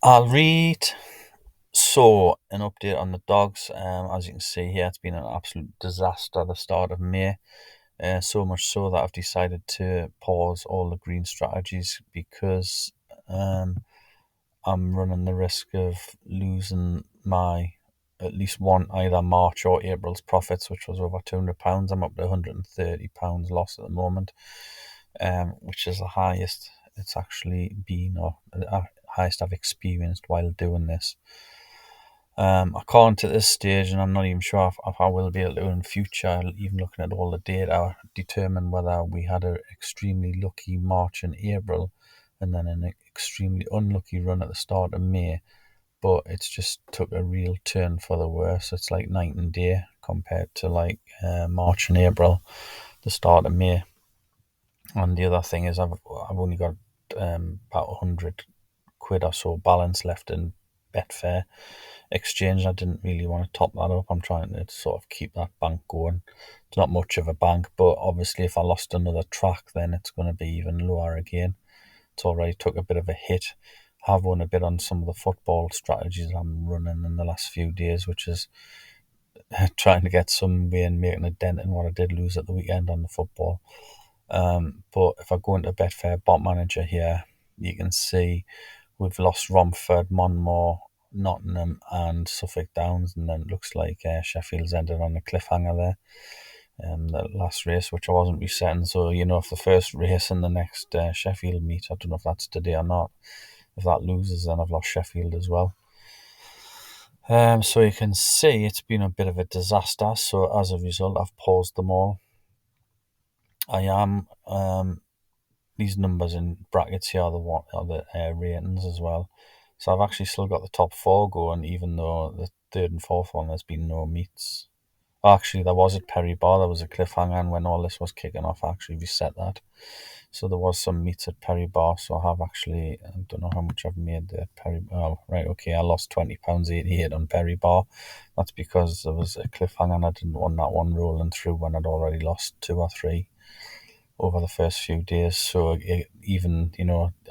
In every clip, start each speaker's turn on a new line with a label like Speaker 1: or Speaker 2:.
Speaker 1: I'll read. So, an update on the dogs. As you can see here, it's been an absolute disaster at the start of May. So much so that I've decided to pause all the green strategies because um, I'm running the risk of losing my at least one either March or April's profits, which was over £200. I'm up to £130 loss at the moment, which is the highest it's actually been, or the highest I've experienced while doing this. I can't at this stage, and I'm not even sure if I will be able to in future, even looking at all the data, determine whether we had an extremely lucky March and April and then an extremely unlucky run at the start of May. But it's just took a real turn for the worse. It's like night and day compared to like March and April, the start of May. And the other thing is, I've only got about 100 quid or so balance left in Betfair exchange. I didn't really want to top that up. I'm trying to sort of keep that bank going. It's not much of a bank, but obviously, if I lost another track, then it's going to be even lower again. It's already took a bit of a hit. Have won a bit on some of the football strategies I'm running in the last few days, which is trying to get some way and making a dent in what I did lose at the weekend on the football. But if I go into Betfair Bot Manager here, you can see we've lost Romford, Monmore, Nottingham, and Suffolk Downs, and then it looks like Sheffield's ended on a cliffhanger there. The last race, which I wasn't resetting, so if the first race and the next Sheffield meet, I don't know if that's today or not. If that loses, then I've lost Sheffield as well. So you can see it's been a bit of a disaster. So as a result, I've paused them all. I am these numbers in brackets here are the ratings as well. So I've actually still got the top four going, even though the third and fourth one there's been no meets. Actually, there was at Perry Bar. There was a cliffhanger, and when all this was kicking off, I actually reset that. So there was some meets at Perry Bar. So I have actually, I don't know how much I've made there at Perry. Oh, right, okay. I lost £20.88 on Perry Bar. That's because there was a cliffhanger, and I didn't want that one rolling through when I'd already lost two or three over the first few days. So even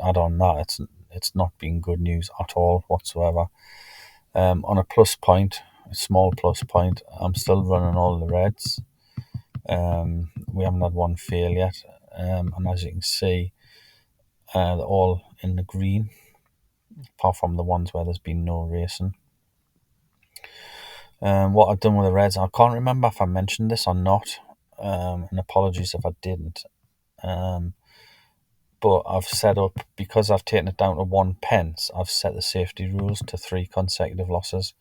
Speaker 1: add on that, it's not been good news at all whatsoever. On a plus point, a small plus point, I'm still running all the reds. We haven't had one fail yet, and as you can see, they're all in the green, apart from the ones where there's been no racing. What I've done with the reds, I can't remember if I mentioned this or not, and apologies if I didn't. But I've set up, because I've taken it down to 1 pence, I've set the safety rules to 3 consecutive losses.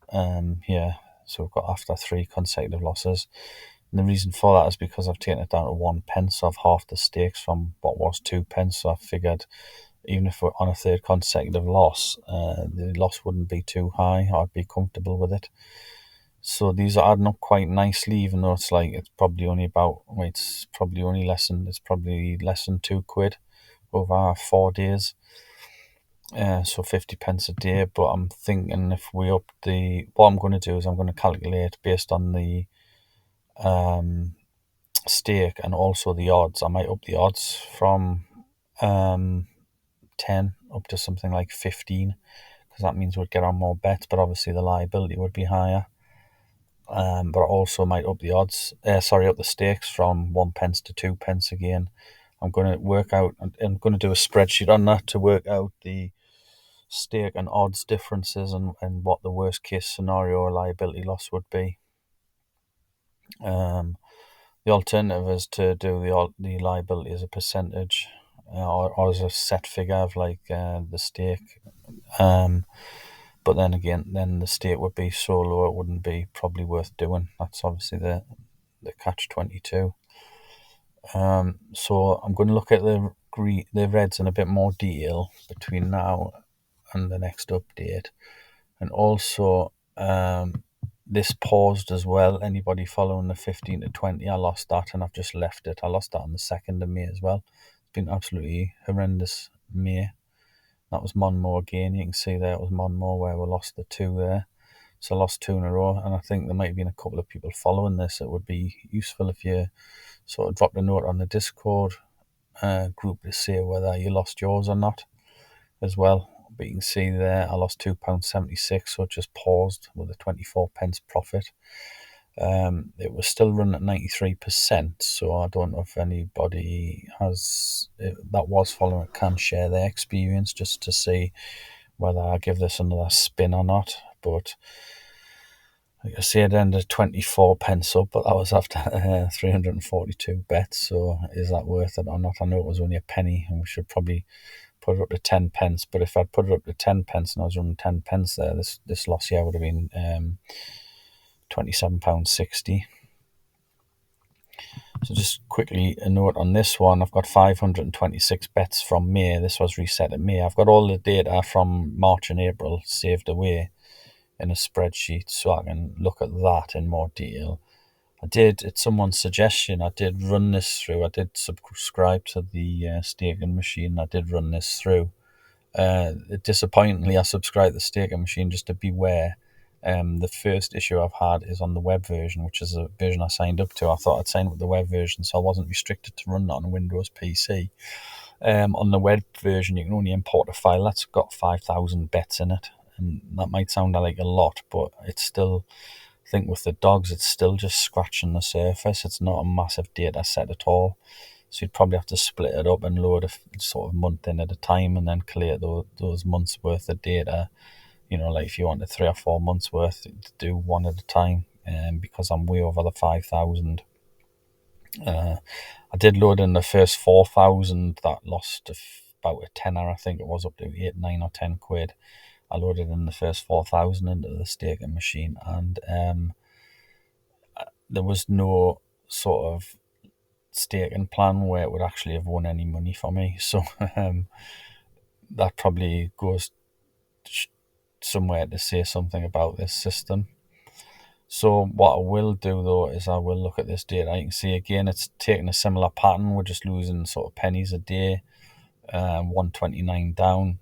Speaker 1: So we've got after 3 consecutive losses. And the reason for that is because I've taken it down to 1 pence, so I've halved the stakes from what was 2 pence. So I figured even if we're on a third consecutive loss, the loss wouldn't be too high. I'd be comfortable with it. So these are adding up quite nicely, even though it's probably only less than £2 over 4 days. So 50 pence a day. But I'm thinking if we up what I'm going to do is I'm going to calculate based on the stake and also the odds. I might up the odds from 10 up to something like 15, because that means we'd get on more bets, but obviously the liability would be higher. But I also might up up the stakes from 1 pence to 2 pence again. I'm going to I'm going to do a spreadsheet on that to work out the stake and odds differences and what the worst case scenario or liability loss would be. The alternative is to do the liability as a percentage, or as a set figure of like the stake. But then again, the stake would be so low it wouldn't be probably worth doing. That's obviously the catch-22. So I'm going to look at the reds in a bit more detail between now and the next update, and also this paused as well. Anybody following the 15 to 20, I lost that, and I've just left it. I lost that on the 2nd of May as well. It's been absolutely horrendous May. That was Monmore again. You can see there it was Monmore where we lost the two there. So I lost two in a row, and I think there might have been a couple of people following this. It would be useful if you sort of dropped a note on the Discord group to say whether you lost yours or not as well. but you can see there I lost £2.76, so it just paused with a 24p profit. It was still running at 93%, so I don't know if anybody that was following it can share their experience, just to see whether I give this another spin or not. But like I say, it ended 24p up, but that was after 342 bets. So is that worth it or not? I know it was only a penny, and we should probably put it up to 10p. But if I'd put it up to 10p and I was running 10p there, this loss here would have been £27.60. So just quickly a note on this one, I've got 526 bets from May. This was reset in May. I've got all the data from March and April saved away in a spreadsheet, so I can look at that in more detail. I did, at someone's suggestion, I did run this through. I did subscribe to the staking machine. I did run this through. Disappointingly, I subscribed to the staking machine just to beware. The first issue I've had is on the web version, which is a version I signed up to. I thought I'd sign up with the web version, so I wasn't restricted to run it on a Windows PC. On the web version, you can only import a file that's got 5,000 bets in it, and that might sound like a lot, but it's still, I think with the dogs, it's still just scratching the surface. It's not a massive data set at all. So you'd probably have to split it up and load a sort of month in at a time, and then collate those months worth of data. Like if you wanted 3 or 4 months worth, to do one at a time. Because I'm way over the 5,000. I did load in the first 4,000. That lost about a tenner. I think it was up to 8, 9 or 10 quid. I loaded in the first 4,000 into the staking machine, and there was no sort of staking plan where it would actually have won any money for me. So that probably goes somewhere to say something about this system. So what I will do though is I will look at this data. You can see again it's taking a similar pattern. We're just losing sort of pennies a day. 129 down,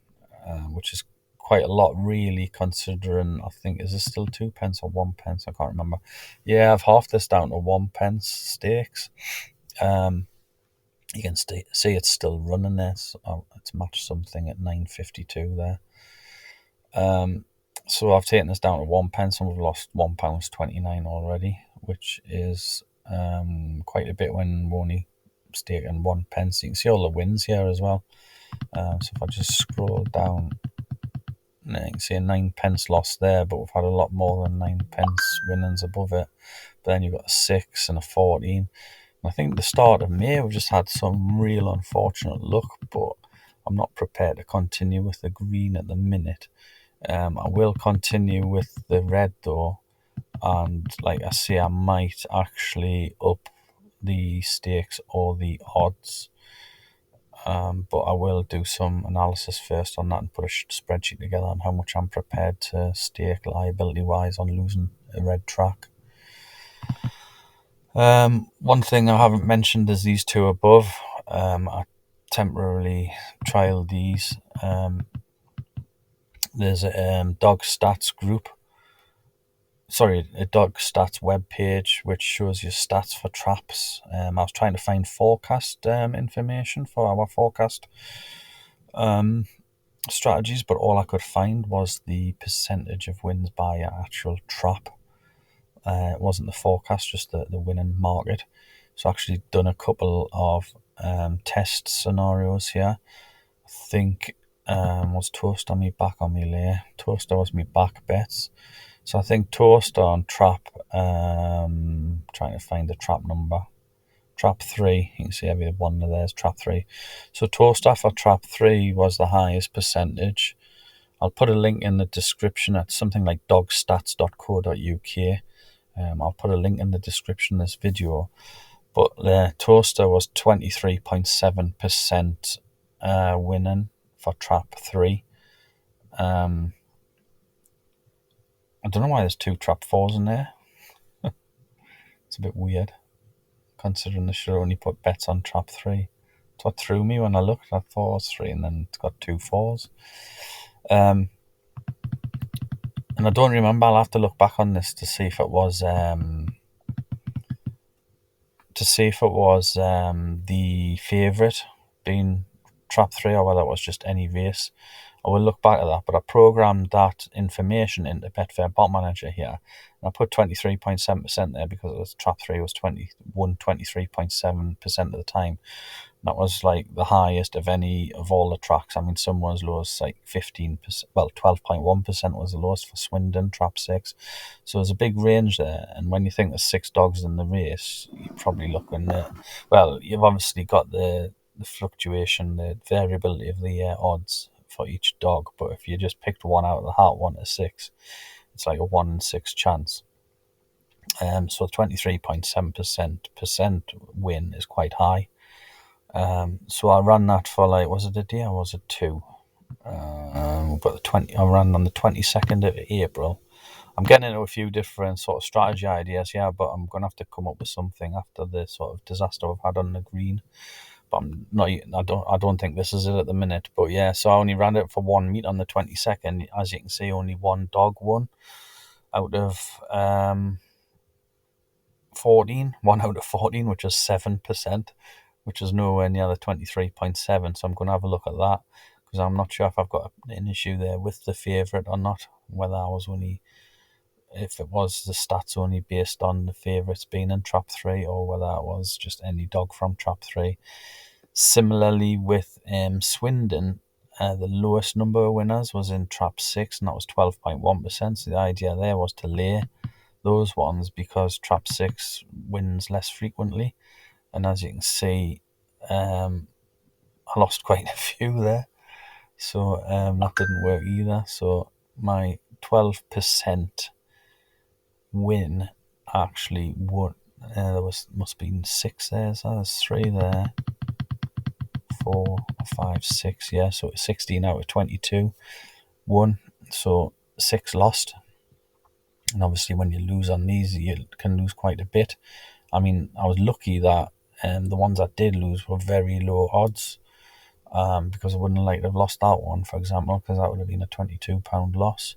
Speaker 1: which is quite a lot really, considering I think, is this still 2p or 1p? I can't remember. Yeah, I've halved this down to 1p stakes. You can see it's still running there. So it's matched something at 9.52 there. So I've taken this down to 1p, and we've lost £1.29 already, which is quite a bit when we're only staking 1p. So you can see all the wins here as well. So if I just scroll down, you can see a 9p loss there, but we've had a lot more than 9p winnings above it. But then you've got a 6 and a 14. I think at the start of May, we've just had some real unfortunate luck, but I'm not prepared to continue with the green at the minute. I will continue with the red though, and like I say, I might actually up the stakes or the odds. But I will do some analysis first on that and put a spreadsheet together on how much I'm prepared to stake liability-wise on losing a red track. One thing I haven't mentioned is these two above. I temporarily trialed these. There's a dog stats group. Sorry, a dog stats web page which shows you stats for traps. I was trying to find forecast information for our forecast strategies, but all I could find was the percentage of wins by actual trap. It wasn't the forecast, just the winning market. So I actually done a couple of test scenarios here. I think was Toaster me back on me lay. Toaster was me back bets. So I think Toaster on trap, trying to find the trap number. Trap 3, you can see every one of there's trap 3. So Toaster for trap 3 was the highest percentage. I'll put a link in the description at something like dogstats.co.uk. I'll put a link in the description of this video. But the Toaster was 23.7% winning for trap 3. I don't know why there's 2 trap 4s in there. It's a bit weird, considering they should only put bets on trap 3. That's what threw me when I looked. I thought it was 3, and then it's got 2 4s. And I don't remember. I'll have to look back on this to see if it was the favourite being trap 3, or whether it was just any race. I will look back at that, but I programmed that information into Betfair Bot Manager here. And I put 23.7% there because it was trap 3 was 23.7% of the time. That was like the highest of any of all the tracks. I mean, some was as low as like 15%, well, 12.1% was the lowest for Swindon, trap 6. So there's a big range there. And when you think there's 6 dogs in the race, you're probably looking at, well, you've obviously got the fluctuation, the variability of the odds for each dog. But if you just picked one out of the hat, 1 to 6, it's like a 1 in 6 chance. So 23.7% win is quite high. So I ran that for like, was it a day or was it 2? But I ran on the 22nd of April. I'm getting into a few different sort of strategy ideas here, but I'm going to have to come up with something after the sort of disaster I've had on the green. But I'm not. I don't think this is it at the minute. But yeah, so I only ran it for 1 meet on the 22nd. As you can see, only 1 dog won out of 14. 1 out of 14, which is 7%, which is nowhere near the 23.7. So I'm going to have a look at that because I'm not sure if I've got an issue there with the favourite or not. Whether I was only, if it was the stats only based on the favourites being in trap 3, or whether it was just any dog from trap 3. Similarly with Swindon, the lowest number of winners was in trap 6, and that was 12.1%. So the idea there was to lay those ones because trap 6 wins less frequently. And as you can see, I lost quite a few there. So that didn't work either. So my 12% win actually won. There must be 6 there. So there's 3 there. 4, 5, 6. Yeah, so 16 out of 22 won. So 6 lost. And obviously, when you lose on these, you can lose quite a bit. I mean, I was lucky that the ones I did lose were very low odds. Because I wouldn't like to have lost that one, for example, because that would have been a £22 loss.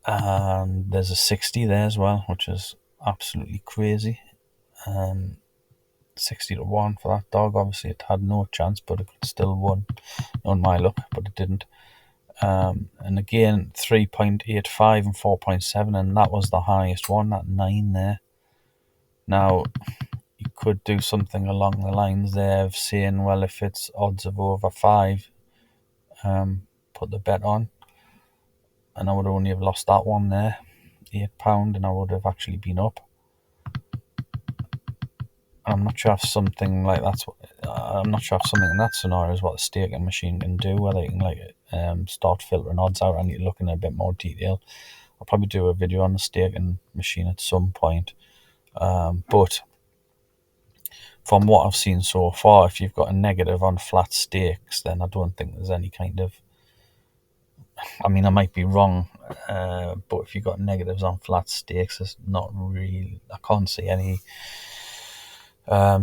Speaker 1: And there's a 60 there as well, which is absolutely crazy. 60 to 1 for that dog. Obviously, it had no chance, but it still won on my luck, but it didn't. And again, 3.85 and 4.7, and that was the highest one, that 9 there. Now, you could do something along the lines there of saying, well, if it's odds of over 5, put the bet on, and I would only have lost that one there, £8, and I would have actually been up. I'm not sure if something like that's. I'm not sure if something in that scenario is what the staking machine can do, whether you can start filtering odds out. I need to look in a bit more detail. I'll probably do a video on the staking machine at some point. But from what I've seen so far, if you've got a negative on flat stakes, then I don't think there's any kind of. I mean, I might be wrong, but if you've got negatives on flat stakes, it's not really. I can't see any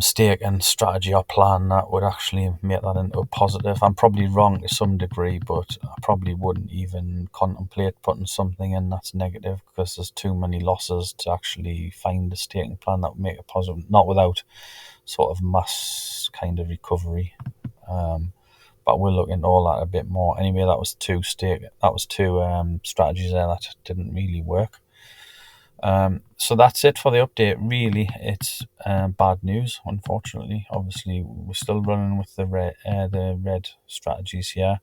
Speaker 1: stake and strategy or plan that would actually make that into a positive. I'm probably wrong to some degree, but I probably wouldn't even contemplate putting something in that's negative because there's too many losses to actually find a staking plan that would make it positive, not without sort of mass kind of recovery. But we'll look into all that a bit more. Anyway, that was two strategies there that didn't really work. So that's it for the update. Really, it's bad news, unfortunately. Obviously, we're still running with the red strategies here.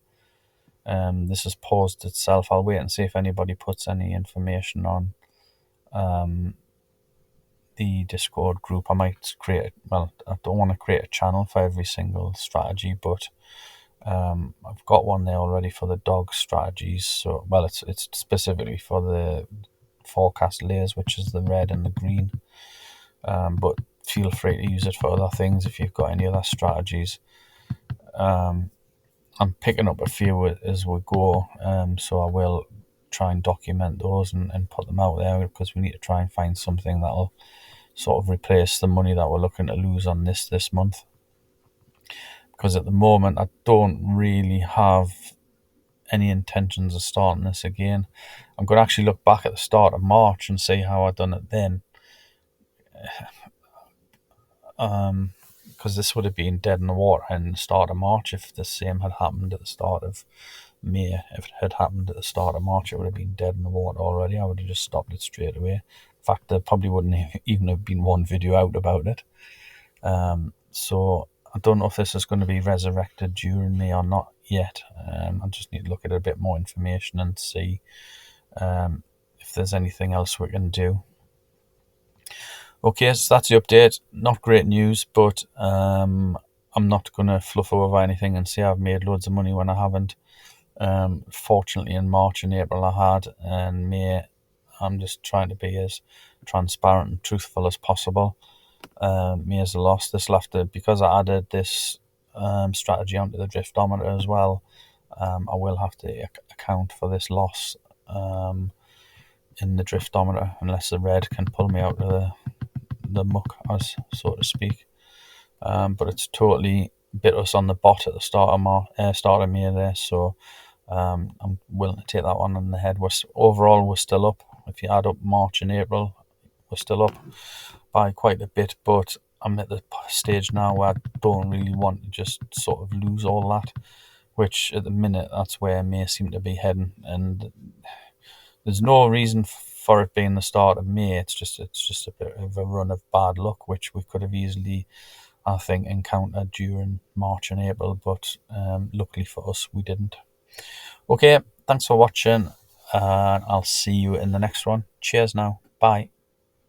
Speaker 1: This has paused itself. I'll wait and see if anybody puts any information on the Discord group. I might I don't want to create a channel for every single strategy, but I've got one there already for the dog strategies. So, well, it's specifically for the forecast layers, which is the red and the green. But feel free to use it for other things if you've got any other strategies. I'm picking up a few as we go, so I will try and document those and put them out there because we need to try and find something that'll sort of replace the money that we're looking to lose on this month. Because at the moment, I don't really have any intentions of starting this again. I'm going to actually look back at the start of March and see how I done it then. because this would have been dead in the water in the start of March if the same had happened at the start of May. If it had happened at the start of March, it would have been dead in the water already. I would have just stopped it straight away. In fact, there probably wouldn't even have been one video out about it. So I don't know if this is going to be resurrected during May or not yet. I just need to look at a bit more information and see if there's anything else we can do. Okay, so that's the update. Not great news, but I'm not going to fluff over anything and say I've made loads of money when I haven't. Fortunately, in March and April I had, and May I'm just trying to be as transparent and truthful as possible. May is a loss. This will have to, because I added this strategy onto the driftometer as well, I will have to account for this loss in the driftometer, unless the red can pull me out of the muck, as so to speak. But it's totally bit us on the bot at the start of May there, so I'm willing to take that one on the head. Overall we're still up. If you add up March and April, we're still up by quite a bit, but I'm at the stage now where I don't really want to just sort of lose all that, which at the minute that's where May seem to be heading, and there's no reason for it being the start of May. It's just a bit of a run of bad luck, which we could have easily, I think, encountered during March and April, but luckily for us, we didn't. Okay, thanks for watching, and I'll see you in the next one. Cheers now. Bye.